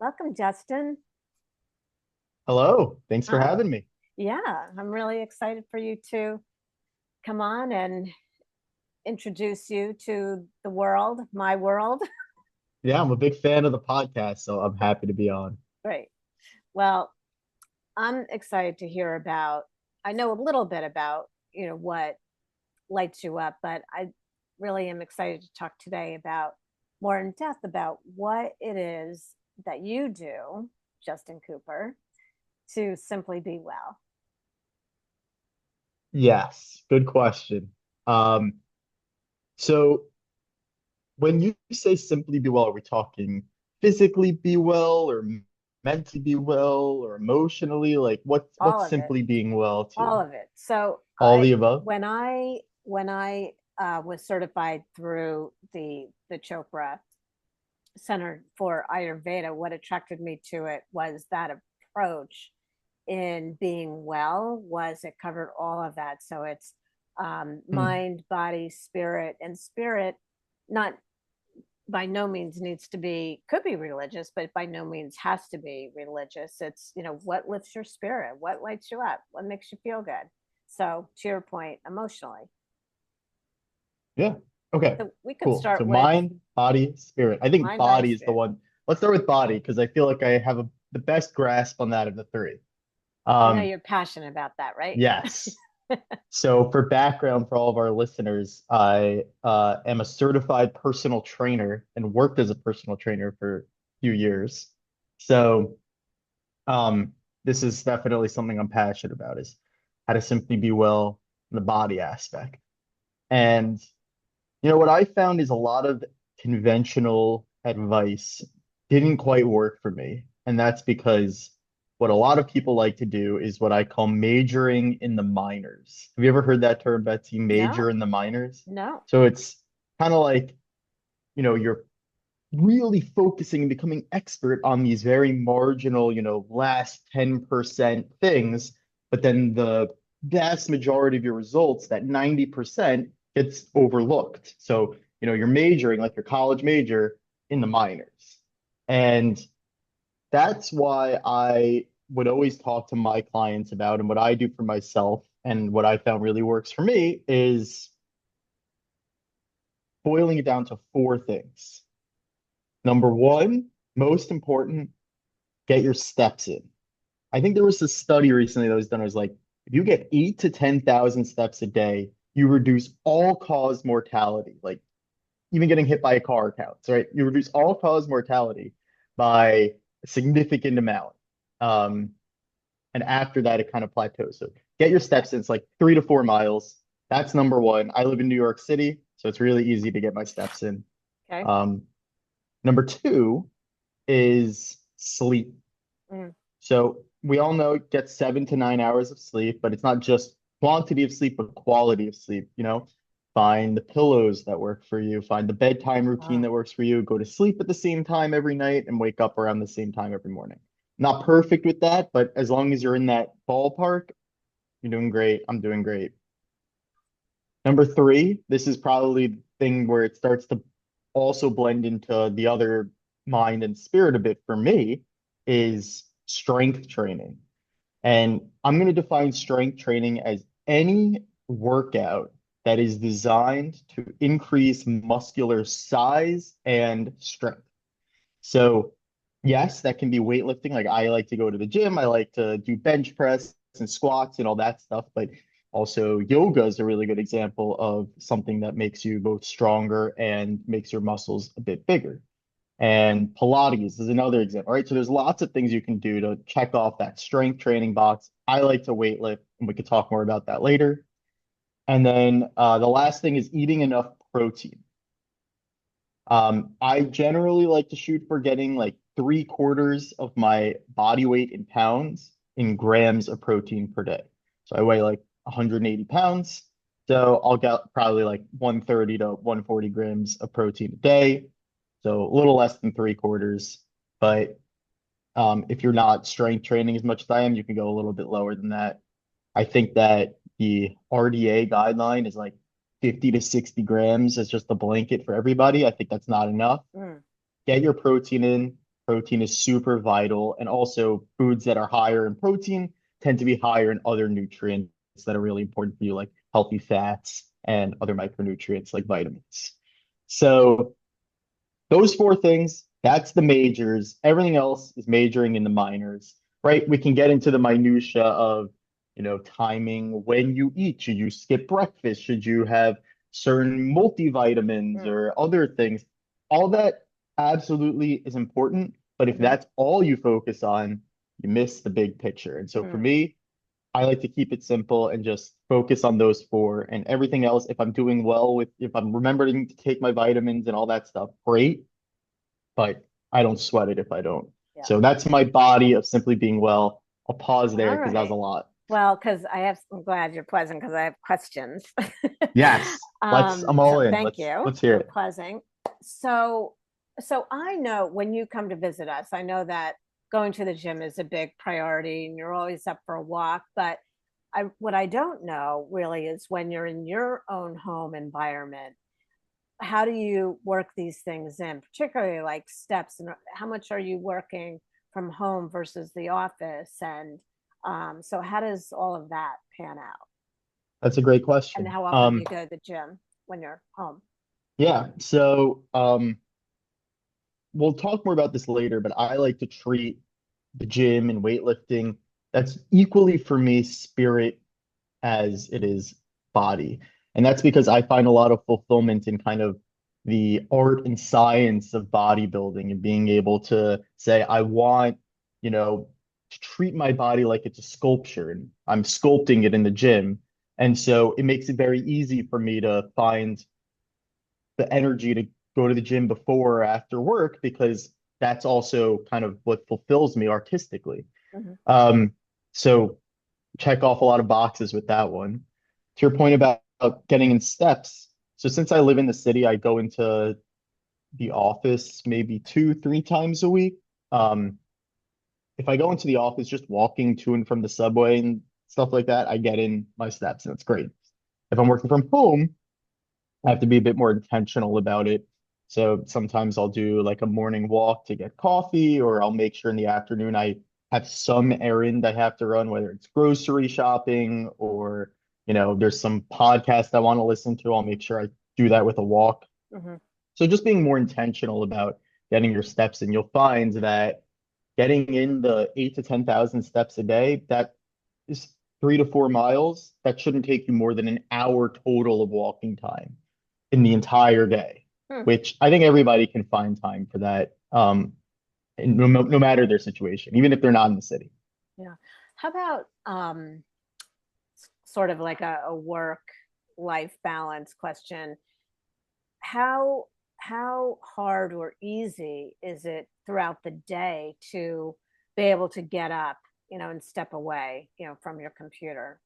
Welcome, Justin. Hello, thanks for Hi. having me. Yeah, I'm really excited for you to come on and introduce you to the world, my world. Yeah, I'm a big fan of the podcast, so I'm happy to be on. Great. Well, I'm excited to hear about, I know a little bit about, what lights you up, but I really am excited to talk today about more in depth about what it is that you do, Justin Cooper, to simply be well. Yes, good question. Um, so when you say simply be well, are we talking physically be well or mentally be well or emotionally? Like All what's of it. simply being well to All you? of it. So All I the above? when I was certified through the Chopra Center for Ayurveda, what attracted me to it was that approach in being well was it covered all of that. So it's Hmm. mind, body, spirit, and spirit not by no means needs to be could be religious, but by no means has to be religious. It's what lifts your spirit, what lights you up, what makes you feel good. So to your point, emotionally. Yeah. Okay. So we could Cool. So start with mind, body, spirit. I think mind, body, body is the spirit. one. Let's start with body because I feel like I have the best grasp on that of the three. I know Um, you're passionate about that, right? yes. So, for background for all of our listeners, I am a certified personal trainer and worked as a personal trainer for a few years. So, um, this is definitely something I'm passionate about is how to simply be well in the body aspect. And what I found is a lot of conventional advice didn't quite work for me. And that's because what a lot of people like to do is what I call majoring in the minors. Have you ever heard that term, Betsy? Major No, in the minors? no. So it's kind of like, you're really focusing and becoming expert on these very marginal, last 10% things, but then the vast majority of your results, that 90% gets overlooked. So, you're majoring like your college major in the minors. And that's why I would always talk to my clients about and what I do for myself and what I found really works for me is boiling it down to four things. Number one, most important, get your steps in. I think there was a study recently that was done. It was like, if you get 8 to 10,000 steps a day, you reduce all cause mortality. Like even getting hit by a car counts, right? You reduce all cause mortality by a significant amount. Um, and after that, it kind of plateaus. So get your Okay. steps in. It's like 3 to 4 miles. That's number one. I live in New York City, so it's really easy to get my steps in. Okay. Um, Number two is sleep. Mm. So we all know get 7 to 9 hours of sleep, but it's not just quantity of sleep, but quality of sleep. Find the pillows that work for you, find the bedtime routine Wow. that works for you, go to sleep at the same time every night and wake up around the same time every morning. Not perfect with that, but as long as you're in that ballpark, you're doing great. I'm doing great. Number three, this is probably the thing where it starts to also blend into the other mind and spirit a bit for me, is strength training. And I'm going to define strength training as any workout that is designed to increase muscular size and strength. So, yes, that can be weightlifting. Like I like to go to the gym, I like to do bench press and squats and all that stuff, but also yoga is a really good example of something that makes you both stronger and makes your muscles a bit bigger. And Pilates is another example, right? So there's lots of things you can do to check off that strength training box. I like to weightlift, and we could talk more about that later. And then the last thing is eating enough protein. I generally like to shoot for getting like 3/4 of my body weight in pounds in grams of protein per day. So I weigh like 180 pounds. So I'll get probably like 130 to 140 grams of protein a day. So a little less than 3/4. But if you're not strength training as much as I am, you can go a little bit lower than that. I think that the RDA guideline is like 50 to 60 grams as just a blanket for everybody. I think that's not enough. Mm. Get your protein in. protein is super vital. And also foods that are higher in protein tend to be higher in other nutrients that are really important for you, like healthy fats and other micronutrients like vitamins. So those four things, that's the majors. Everything else is majoring in the minors, right? We can get into the minutia of, timing when you eat. Should you skip breakfast? Should you have certain multivitamins Mm, or other things? All that absolutely is important. But if mhm, that's all you focus on, you miss the big picture. And so for mm. me, I like to keep it simple and just focus on those four and everything else. If I'm doing well if I'm remembering to take my vitamins and all that stuff, great, but I don't sweat it if I don't. Yeah. So that's my body of simply being well. I'll pause there All because that was a right. lot. Well, because I'm glad you're pleasant because I have questions. Yes, I'm all So in. thank you Let's hear for it. pleasing. So, so I know when you come to visit us, I know that going to the gym is a big priority and you're always up for a walk. But what I don't know really is when you're in your own home environment, how do you work these things in, particularly like steps, and how much are you working from home versus the office? And so how does all of that pan out? That's a great And question. how often do you go to the gym when you're home? Yeah, so we'll talk more about this later, but I like to treat the gym and weightlifting, that's equally for me spirit as it is body. And that's because I find a lot of fulfillment in kind of the art and science of bodybuilding and being able to say, I want, to treat my body like it's a sculpture and I'm sculpting it in the gym. And so it makes it very easy for me to find the energy to go to the gym before or after work because that's also kind of what fulfills me artistically. Mhm. Um, so check off a lot of boxes with that one. To your point about getting in steps. So since I live in the city, I go into the office maybe two, three times a week. Um, if I go into the office just walking to and from the subway and stuff like that, I get in my steps and it's great. If I'm working from home, I have to be a bit more intentional about it. So sometimes I'll do like a morning walk to get coffee, or I'll make sure in the afternoon I have some errand I have to run, whether it's grocery shopping or, there's some podcast I want to listen to. I'll make sure I do that with a walk. Mhm. So just being more intentional about getting your steps in, you'll find that getting in the 8 to 10,000 steps a day, that is 3 to 4 miles. That shouldn't take you more than an hour total of walking time in the entire day, Hmm. which I think everybody can find time for that, and no matter their situation, even if they're not in the city. Yeah. How about sort of like a work life balance question? How how hard or easy is it throughout the day to be able to get up, and step away, from your computer?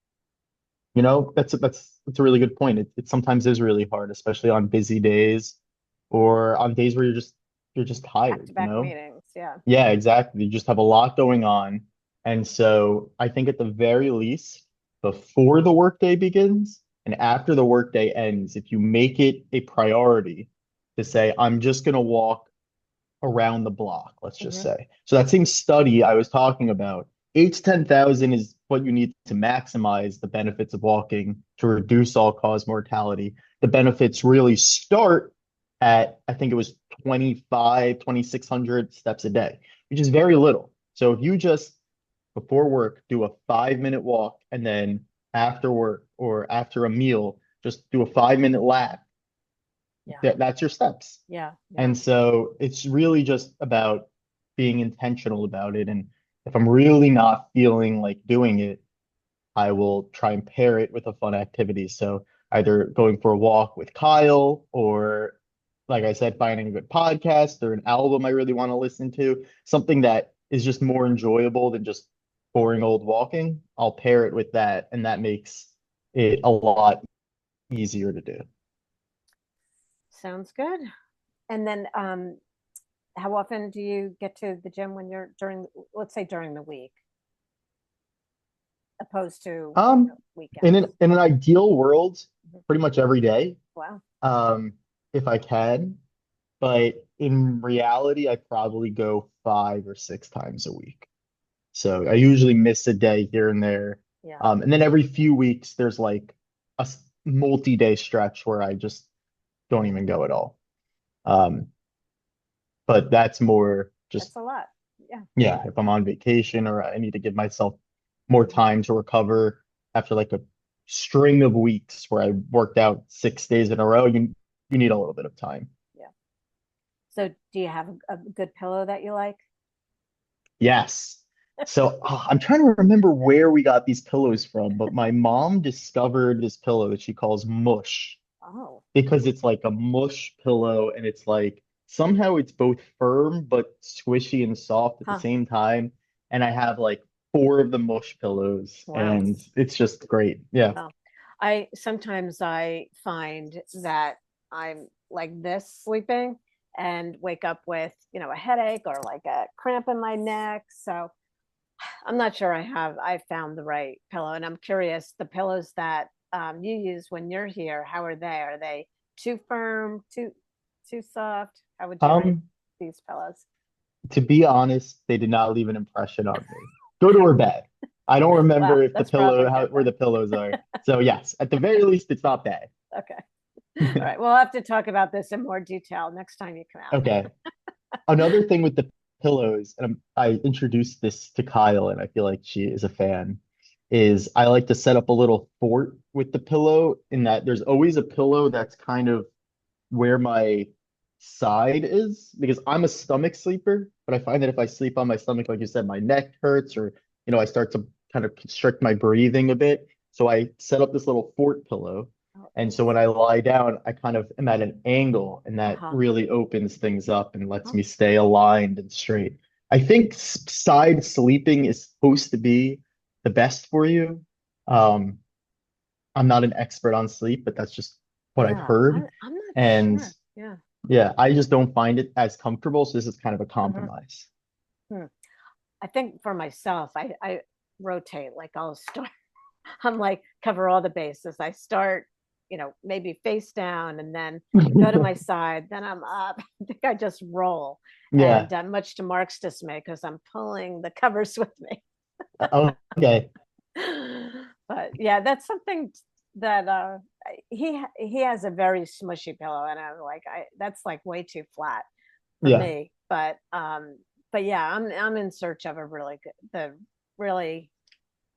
That's a really good point. It sometimes is really hard, especially on busy days or on days where you're just Back tired, to back meetings. Yeah. Yeah, exactly. You just have a lot going on. And so I think at the very least, before the workday begins and after the workday ends, if you make it a priority to say, I'm just going to walk around the block, let's just Hmm. say. So that same study I was talking about, 8 to 10,000 is what you need to maximize the benefits of walking to reduce all-cause mortality. The benefits really start at, I think it was 2,600 steps a day, which is very little. So if you just before work do a 5-minute walk and then after work or after a meal, just do a 5-minute lap, Yeah. that's your steps. Yeah. Yeah. And so it's really just about being intentional about it. And if I'm really not feeling like doing it, I will try and pair it with a fun activity. So either going for a walk with Kyle or, like I said, finding a good podcast or an album I really want to listen to, something that is just more enjoyable than just boring old walking. I'll pair it with that, and that makes it a lot easier to do. Sounds good. And then how often do you get to the gym when you're let's say during the week, opposed to Um, in weekends? an ideal world, Mhm. pretty much every day, Wow. um, if I can. but in reality, I probably go 5 or 6 times a week. So I usually miss a day here and there. Yeah. And then every few weeks, there's like a multi-day stretch where I just don't even go at all. Um, but that's more That's just, a lot. Yeah. yeah, if I'm on vacation or I need to give myself more Mhm. time to recover after like a string of weeks where I worked out 6 days in a row, you need a little bit of time. Yeah. So do you have a good pillow that you like? Yes. So I'm trying to remember where we got these pillows from, but my mom discovered this pillow that she calls Mush Oh, because it's like a mush pillow and it's like somehow it's both firm but squishy and soft at the huh. same time. And I have like four of the mush pillows Wow. and it's just great. Yeah. Well, I sometimes I find that I'm like this sleeping and wake up with, a headache or like a cramp in my neck. So I'm not sure I found the right pillow. And I'm curious, the pillows that you use when you're here, how are they? Are they too firm, too soft? How would you rate Um, these pillows? to be honest, they did not leave an impression on me. Go to her bed. I don't remember Well, if the that's pillow, probably how, good where then. the pillows are. So yes, at the very least, it's not bad. Okay. All right. We'll have to talk about this in more detail next time you come out. Okay. Another thing with the pillows, and I introduced this to Kyle, and I feel like she is a fan, is I like to set up a little fort with the pillow in that there's always a pillow that's kind of where my side is because I'm a stomach sleeper, but I find that if I sleep on my stomach, like you said, my neck hurts or, I start to kind of constrict my breathing a bit. So I set up this little fort pillow. Oh, And so nice. when I lie down, I kind of am at an angle and that Uh-huh. really opens things up and lets Oh, me stay aligned and straight. I think side sleeping is supposed to be the best for you. Um, I'm not an expert on sleep, but that's just what I've yeah. heard. I'm not And sure. Yeah. yeah, I just don't find it as comfortable. So this is kind of a Mhm. compromise. Hmm. I think for myself, I rotate. Like I'll start. I'm like cover all the bases. I start, maybe face down, and then go to my side. Then I'm up. I think I just roll, Yeah. and much to Mark's dismay, because I'm pulling the covers with me. Okay. But yeah, that's something that he has a very smushy pillow, and I'm like, I that's like way too flat for Yeah. me. But yeah, I'm in search of a really good, the really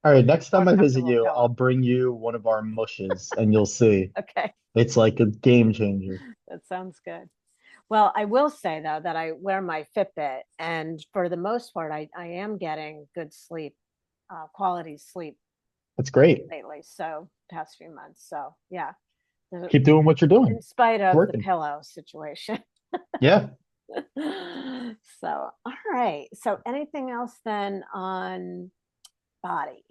All right. Next more time I visit comfortable you, pillow. I'll bring you one of our mushes and you'll see. Okay, It's like a game changer. that sounds good. Well, I will say though that I wear my Fitbit, and for the most part, I am getting good sleep, quality sleep That's great. lately. So past few months. So yeah, Keep doing what you're doing. in spite It's of the working. pillow situation. Yeah. So all right. So anything else then on body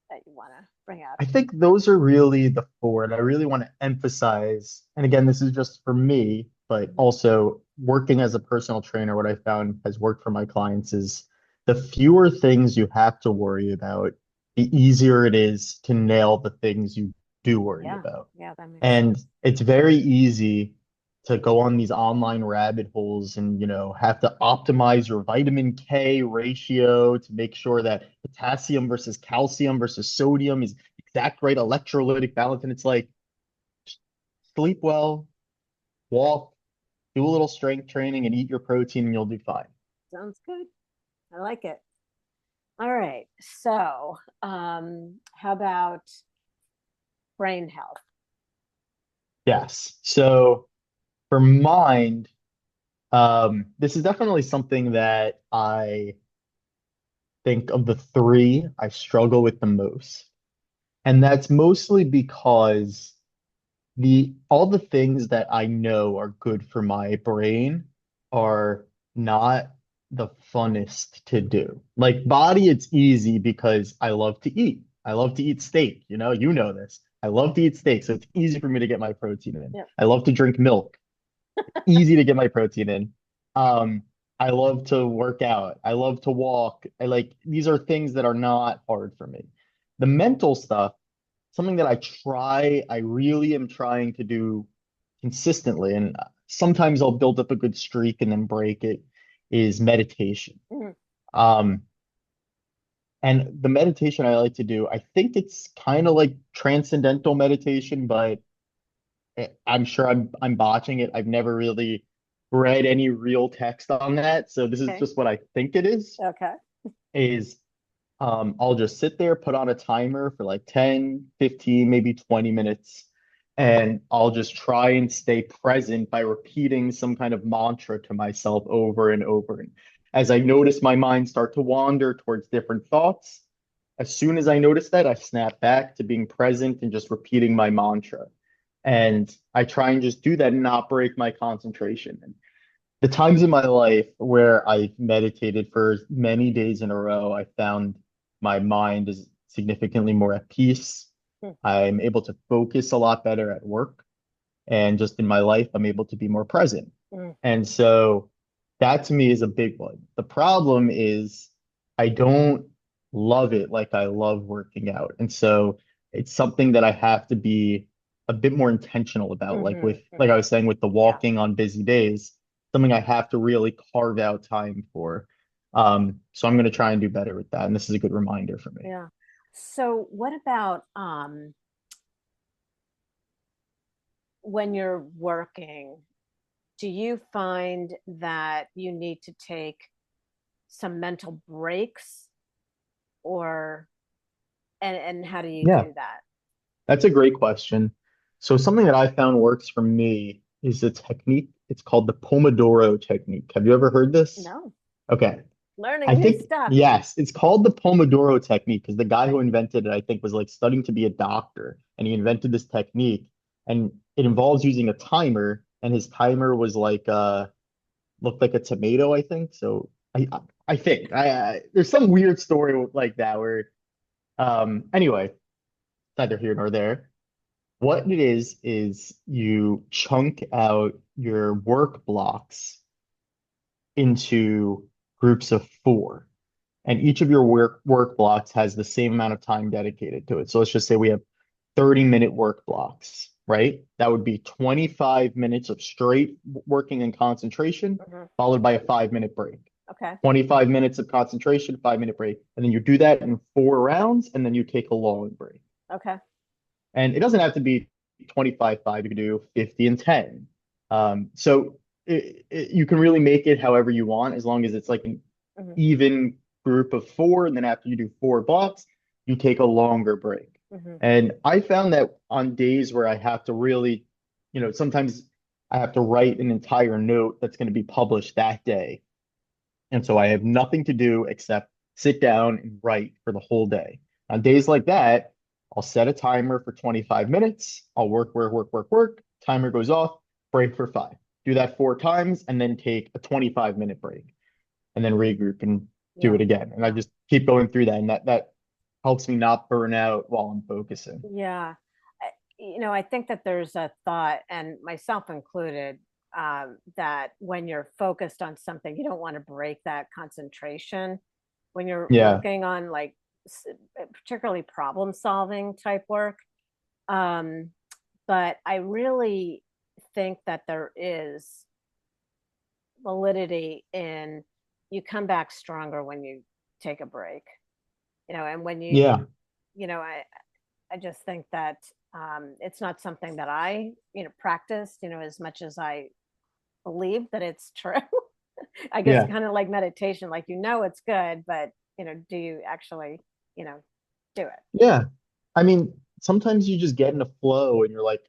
that you want to bring up? I think those are really the four. And I really want to emphasize, and again, this is just for me, but Mhm. also working as a personal trainer, what I found has worked for my clients is the fewer things you have to worry about, the easier it is to nail the things you do worry Yeah, about. yeah, that makes And sense. it's very easy to go on these online rabbit holes and, have to optimize your vitamin K ratio to make sure that potassium versus calcium versus sodium is exact right electrolytic balance. And it's like, sleep well, walk, do a little strength training and eat your protein and you'll do fine. Sounds good. I like it. All right. So, how about brain health? Yes. So for mind, this is definitely something that I think of the three I struggle with the most. And that's mostly because the all the things that I know are good for my brain are not the funnest to do. Like body, it's easy because I love to eat. I love to eat steak, you know this. I love to eat steak, so it's easy for me to get my protein in. Yep. I love to drink milk. Easy to get my protein in. Um, I love to work out. I love to walk. These are things that are not hard for me. The mental stuff, something that I really am trying to do consistently. And sometimes I'll build up a good streak and then break it, is meditation. Mhm. Um, and the meditation I like to do, I think it's kind of like transcendental meditation, but I'm sure I'm botching it. I've never really read any real text on that, so this is Okay. just what I think it Okay. is I'll just sit there, put on a timer for like 10, 15, maybe 20 minutes, and I'll just try and stay present by repeating some kind of mantra to myself over and over. And as I notice my mind start to wander towards different thoughts, as soon as I notice that, I snap back to being present and just repeating my mantra. And I try and just do that and not break my concentration. And the times in my life where I've meditated for many days in a row, I found my mind is significantly more at peace. Mm, I'm able to focus a lot better at work. And just in my life, I'm able to be more present. mm, And so that to me is a big one. The problem is I don't love it like I love working out. And so it's something that I have to be a bit more intentional about. Like mhm, with, like I mhm. was saying, with the Yeah. walking on busy days, something I have to really carve out time for. So I'm going to try and do better with that. And this is a good reminder for me. Yeah. So what about when you're working, do you find that you need to take some mental breaks or and how do you Yeah, do that? that's a great question. So something that I found works for me is a technique. It's called the Pomodoro technique. Have you ever heard this? No, Okay. I learning new think, stuff. yes, it's called the Pomodoro technique because the guy who invented it, I think, was like studying to be a doctor and he invented this technique. And it involves using a timer, and his timer was like looked like a tomato, I think. So I think there's some weird story like that where anyway, neither here nor there. What it is you chunk out your work blocks into groups of four, and each of your work blocks has the same amount of time dedicated to it. So let's just say we have 30-minute work blocks, right? That would be 25 minutes of straight working and concentration, Mhm. followed by a 5-minute break. Okay. 25 minutes of concentration, 5-minute break. And then you do that in 4 rounds, and then you take a long break. Okay. And it doesn't have to be 25, 5, you can do 50 and 10. So you can really make it however you want, as long as it's like an Hmm. even group of four. And then after you do 4 blocks, you take a longer break. Hmm. And I found that on days where I have to really, sometimes I have to write an entire note that's going to be published that day. And so I have nothing to do except sit down and write for the whole day. On days like that, I'll set a timer for 25 minutes. I'll work, work, work, work, work. Timer goes off, break for 5. Do that 4 times and then take a 25-minute break and then regroup and do Yeah. it again. And I Yeah. just keep going through that. And that helps me not burn out while I'm focusing. Yeah. I think that there's a thought, and myself included, that when you're focused on something, you don't want to break that concentration. When you're Yeah. working on like particularly problem solving type work. Um, but I really think that there is validity in you come back stronger when you take a break, and when Yeah. I just think that it's not something that I, practiced, as much as I believe that it's true. I guess Yeah. kind of like meditation, like, it's good, but, do you actually, you know, do it? Yeah. I mean, sometimes you just get in a flow and you're like,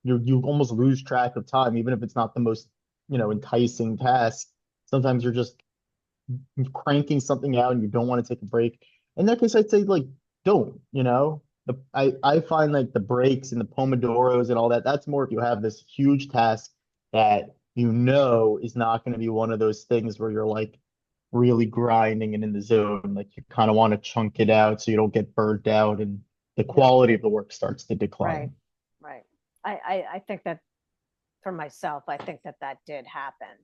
you almost lose track of time, even if it's not the most, enticing task. Sometimes you're just cranking something out and you don't want to take a break. In that case, I'd say like don't, I find like the breaks and the pomodoros and all that, that's more if you have this huge task that is not going to be one of those things where you're like really grinding and in the zone. Like you kind of want to chunk it out so you don't get burnt out and the Yeah. quality of the work starts to Right. decline. Right. I think that for myself, I think that that did happen.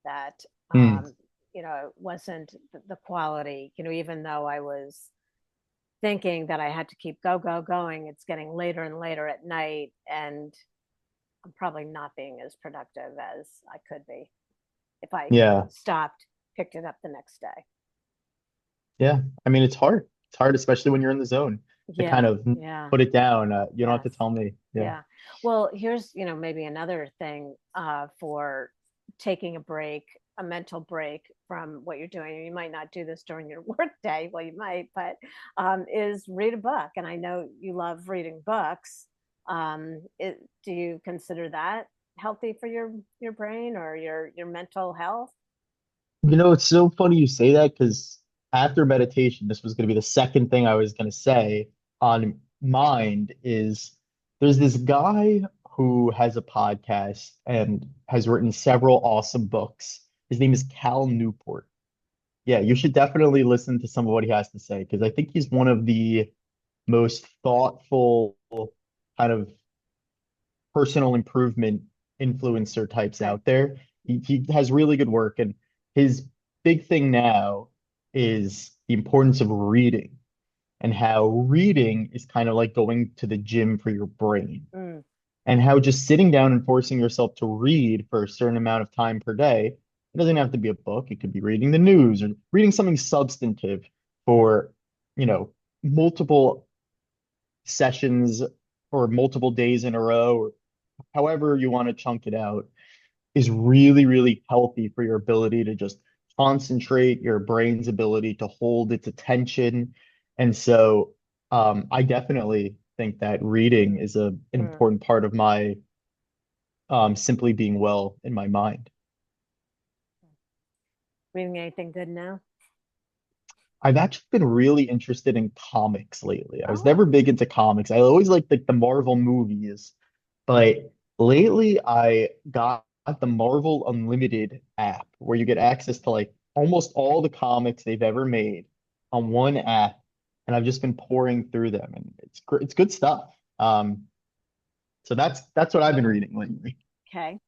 That Hmm. it wasn't the quality. Even though I was thinking that I had to keep going, it's getting later and later at night, and I'm probably not being as productive as I could be if I Yeah. stopped, picked it up the next day. Yeah. I mean, it's hard. It's hard, especially when you're in the zone to kind Yeah, of yeah, put it down. You don't have yes, to tell me. Yeah. yeah. Well, here's, maybe another thing for taking a break, a mental break from what you're doing. You might not do this during your work day, well, you might, but is read a book. And I know you love reading books. Do you consider that healthy for your brain or your mental health? It's so funny you say that because after meditation, this was going to be the second thing I was going to say on mind is there's this guy who has a podcast and has written several awesome books. His name is Cal Newport. Yeah, you should definitely listen to some of what he has to say because I think he's one of the most thoughtful kind of personal improvement influencer types Okay. out there. He has really good work, and his big thing now is the importance of reading and how reading is kind of like going to the gym for your brain, Mm, and how just sitting down and forcing yourself to read for a certain amount of time per day, it doesn't have to be a book, it could be reading the news or reading something substantive for, you know, multiple sessions or multiple days in a row or however you want to chunk it out is really, really healthy for your ability to just concentrate, your brain's ability to hold its attention. And so I definitely think that reading mm, is an mm. important part of my simply being well in my mind. Reading anything good now? I've actually been really interested in comics lately. I was never Oh, big into comics. I always liked like the Marvel movies, but lately I got the Marvel Unlimited app where you get access to like almost all the comics they've ever made on one app, and I've just been pouring through them, and it's good stuff. So that's what I've been reading lately. okay.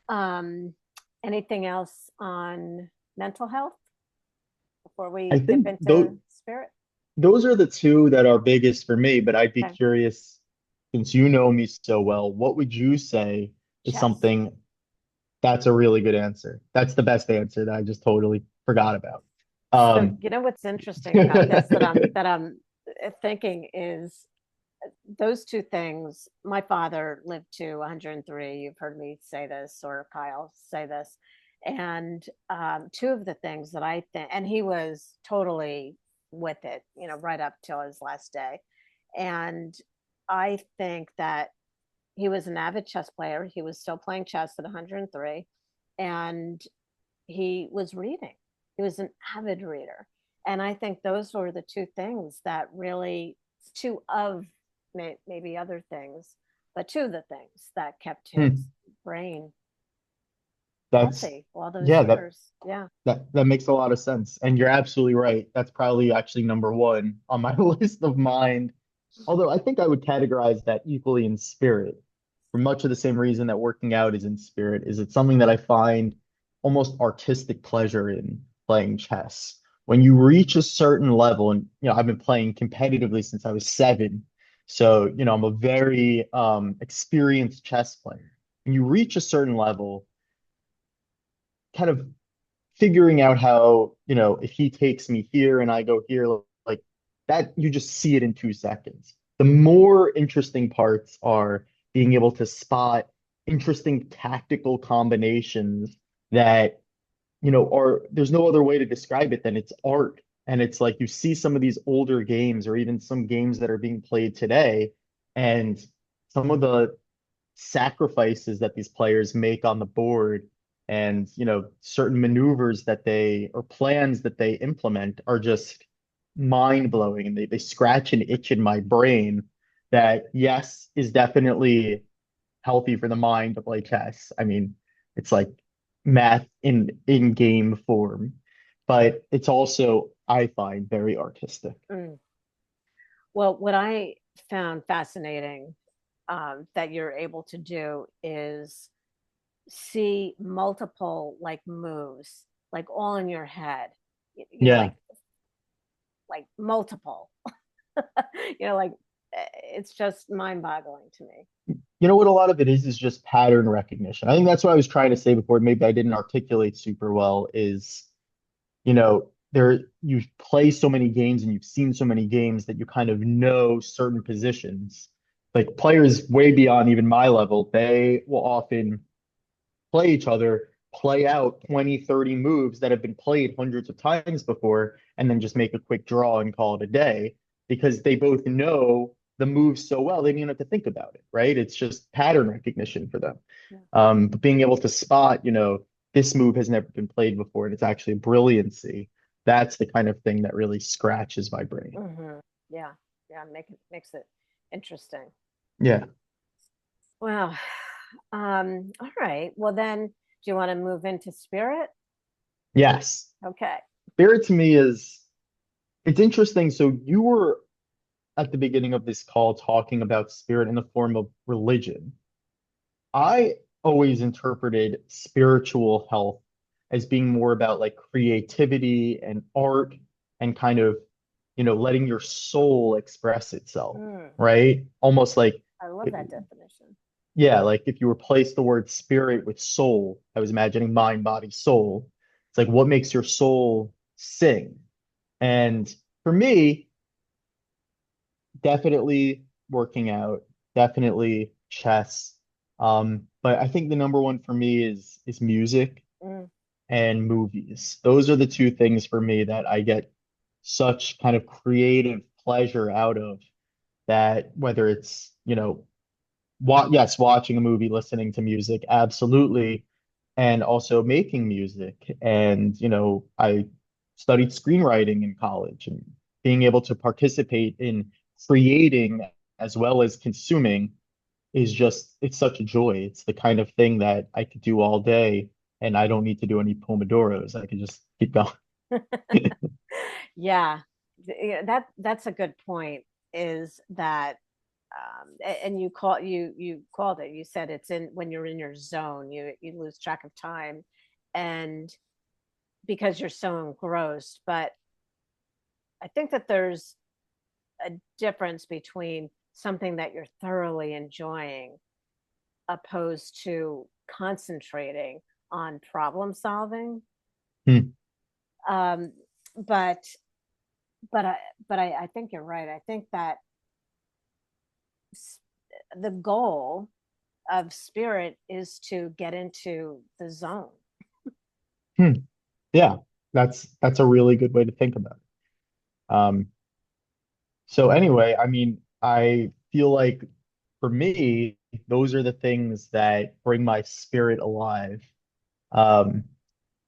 Um, Anything else on mental health before I we dip think into spirit? those are the two that are biggest for me, but I'd be Okay. curious, since you know me so well, what would you say is Chess. something that's a really good answer? That's the best answer that I just totally forgot about. So, Um, what's interesting about this that I'm thinking is those two things. My father lived to 103. You've heard me say this, or Kyle say this. And two of the things that I think, and he was totally with it, right up till his last day. And I think that he was an avid chess player. He was still playing chess at 103, and he was reading. He was an avid reader. And I think those were the two things that really, two of maybe other things, but two of the things that kept his hmm, brain that's healthy all those yeah, that years. Yeah. that makes a lot of sense. And you're absolutely right. That's probably actually number one on my list of mind. Although I think I would categorize that equally in spirit, for much of the same reason that working out is in spirit, is it's something that I find almost artistic pleasure in playing chess. When you reach a certain level, and I've been playing competitively since I was 7, so I'm a very experienced chess player. When you reach a certain level, kind of figuring out how, if he takes me here and I go here, like that, you just see it in 2 seconds. The more interesting parts are being able to spot interesting tactical combinations that, are there's no other way to describe it than it's art. And it's like you see some of these older games or even some games that are being played today, and some of the sacrifices that these players make on the board and certain maneuvers that they or plans that they implement are just mind blowing, and they scratch an itch in my brain that yes is definitely healthy for the mind to play chess. I mean, it's like math in game form, but it's also I find very artistic. Mm. Well, what I found fascinating that you're able to do is see multiple like moves, like all in your head, Yeah. like multiple, like it's just mind-boggling to me. You know what a lot of it is just pattern recognition. I think that's what I was trying to say before. Maybe I didn't articulate super well is, there you play so many games and you've seen so many games that you kind of know certain positions. Like players way beyond even my level, they will often play each other, play out 20, 30 moves that have been played hundreds of times before, and then just make a quick draw and call it a day because they both know the moves so well, they don't even have to think about it, right? It's just pattern recognition for them. Yeah. But being able to spot, this move has never been played before, and it's actually a brilliancy. That's the kind of thing that really scratches my brain. Yeah, yeah, makes it interesting. Yeah. Well, all right. Well, then, do you want to move into spirit? Yes. Okay. Spirit to me is, it's interesting. So you were at the beginning of this call talking about spirit in the form of religion. I always interpreted spiritual health as being more about like creativity and art and kind of, letting your soul express itself, Mm, right? Almost like, I love that definition. yeah, like if you replace the word spirit with soul, I was imagining mind, body, soul. It's like what makes your soul sing? And for me, definitely working out, definitely chess. But I think the number one for me is music Mm, and movies. Those are the two things for me that I get such kind of creative pleasure out of, that whether it's, yes, watching a movie, listening to music, absolutely, and also making music. And, I studied screenwriting in college, and being able to participate in creating as well as consuming is just, it's such a joy. It's the kind of thing that I could do all day, and I don't need to do any pomodoros. I could just keep going. yeah, yeah, that's a good point. Is that and you called it. You said it's in when you're in your zone, you lose track of time, and because you're so engrossed. But I think that there's a difference between something that you're thoroughly enjoying opposed to concentrating on problem solving. Hmm. Um, but but I think you're right. I think that the goal of spirit is to get into the zone. Hmm. Yeah, that's a really good way to think about it. So anyway, I mean, I feel like for me, those are the things that bring my spirit alive. Um,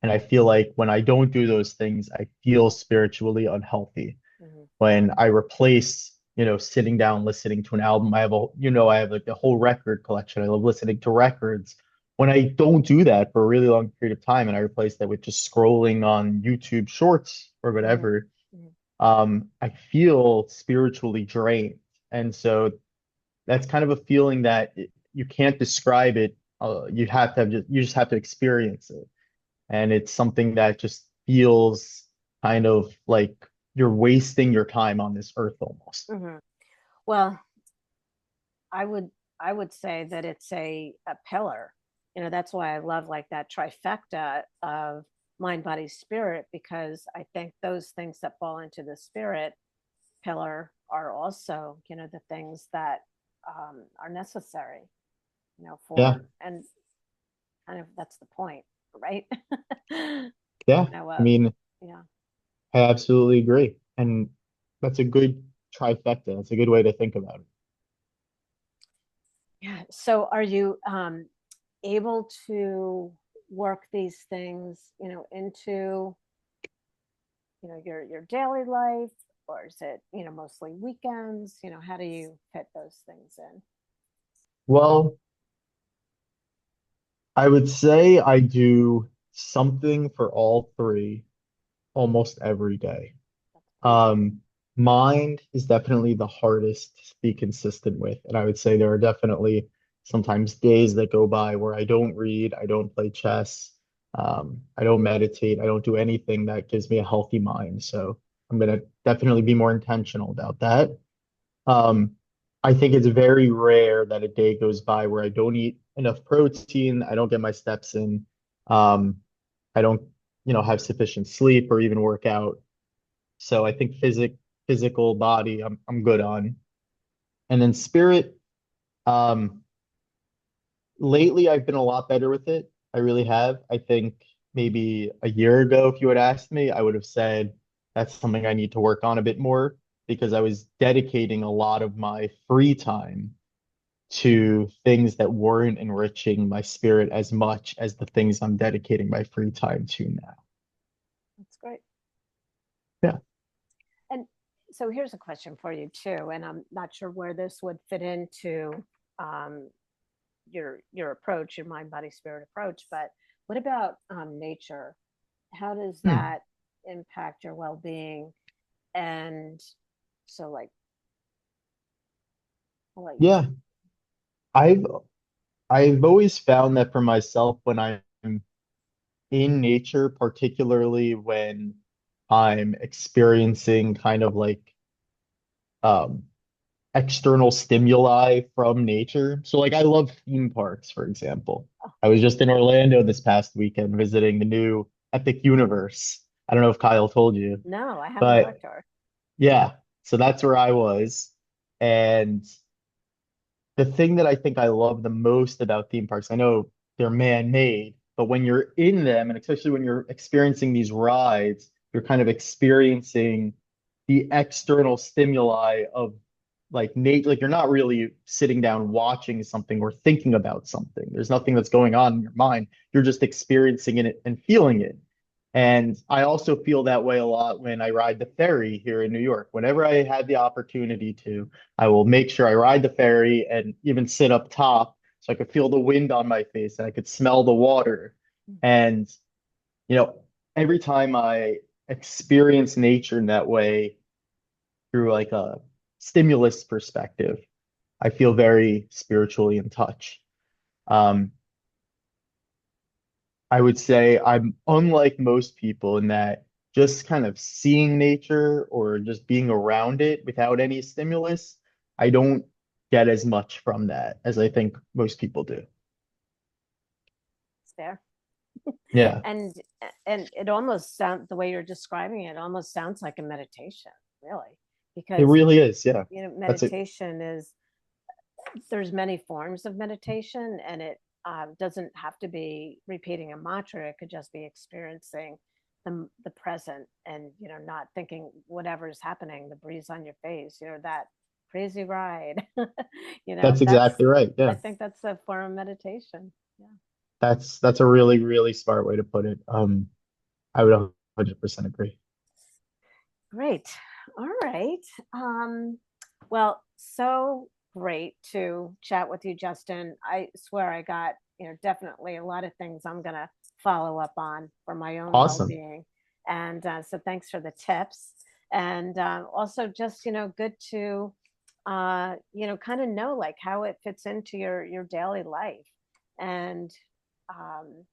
and I feel like when I don't do those things, I feel spiritually unhealthy. Mm-hmm. When I replace, sitting down listening to an album, I have like the whole record collection. I love listening to records. When I don't do that for a really long period of time and I replace that with just scrolling on YouTube shorts or Mm-hmm. whatever, Mm-hmm. I feel spiritually drained. And so that's kind of a feeling that you can't describe it. You just have to experience it. And it's something that just feels kind of like you're wasting your time on this earth almost. Mm-hmm. Well, I would I would say that it's a pillar. That's why I love like that trifecta of mind, body, spirit, because I think those things that fall into the spirit pillar are also, the things that are necessary, Yeah, and kind of that's the point, right? yeah. I Of mean, yeah. I absolutely agree. And that's a good trifecta. That's a good way to think about it. Yeah. So are you able to work these things, into, your daily life, or is it, mostly weekends? How do you fit those things in? Well, I would say I do something for all three almost every day. That's pretty Um, Mind is definitely the hardest to be consistent with. And I would say there are definitely sometimes days that go by where I don't read, I don't play chess, I don't meditate, I don't do anything that gives me a healthy mind. So I'm gonna definitely be more intentional about that. Um, I think it's very rare that a day goes by where I don't eat enough protein, I don't get my steps in, um, I don't, have sufficient sleep or even work out. So I think physical body, I'm good on. And then spirit, um, lately I've been a lot better with it. I really have. I think maybe a year ago, if you had asked me, I would have said that's something I need to work on a bit more because I was dedicating a lot of my free time to things that weren't enriching my spirit as much as the things I'm dedicating my free time to now. That's great. Yeah. And so here's a question for you too, and I'm not sure where this would fit into um, your approach, your mind, body, spirit approach. But what about nature? How does Hmm. that impact your well being? And so, like, I'll let you. Yeah. I've I've always found that for myself when I'm in nature, particularly when I'm experiencing kind of like um external stimuli from nature. So like I love theme parks, for example. I was just in Orlando this past weekend visiting the new Epic Universe. I don't know if Kyle told you, No, I haven't but talked to her. yeah, so that's where I was. And the thing that I think I love the most about theme parks, I know they're man-made, but when you're in them, and especially when you're experiencing these rides, you're kind of experiencing the external stimuli of like Nate, like you're not really sitting down watching something or thinking about something. There's nothing that's going on in your mind. You're just experiencing it and feeling it. And I also feel that way a lot when I ride the ferry here in New York. Whenever I had the opportunity to, I will make sure I ride the ferry and even sit up top so I could feel the wind on my face and I could smell the water. And, you know, every time I experience nature in that way through like a stimulus perspective, I feel very spiritually in touch. Um, I would say I'm unlike most people in that just kind of seeing nature or just being around it without any stimulus, I don't get as much from that as I think most people do. It's there. Yeah, and and it almost sounds the way you're describing it almost sounds like a meditation, really, it because really is. Yeah, that's it. meditation is there's many forms of meditation, and it doesn't have to be repeating a mantra. It could just be experiencing the present, and not thinking whatever's happening, the breeze on your face, that crazy ride. That's That's exactly right. I Yeah, think that's a form of meditation. Yeah. that's a really, really smart way to put it. I would 100% agree. Great. All right. Well, so great to chat with you, Justin. I swear I got, definitely a lot of things I'm going to follow up on for my own well Awesome. being. And so thanks for the tips. And also, just, good to, kind of know like how it fits into your daily life. And um,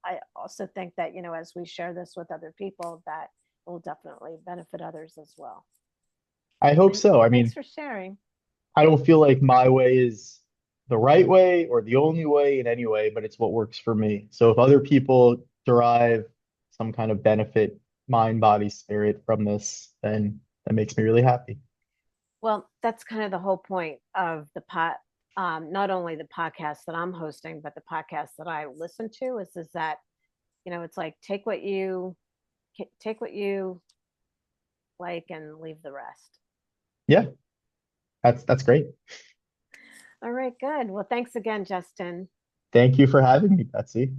I also think that, as we share this with other people, that will definitely benefit others as well. I hope Thank, so. I thanks mean, for sharing. I don't feel like my way is the right way or the only way in any way, but it's what works for me. So if other people derive some kind of benefit, mind, body, spirit from this, then that makes me really happy. Well, that's kind of the whole point of the not only the podcast that I'm hosting, but the podcast that I listen to is that, it's like take what you like and leave the rest. Yeah, that's great. All right, good. Well, thanks again, Justin. Thank you for having me, Betsy.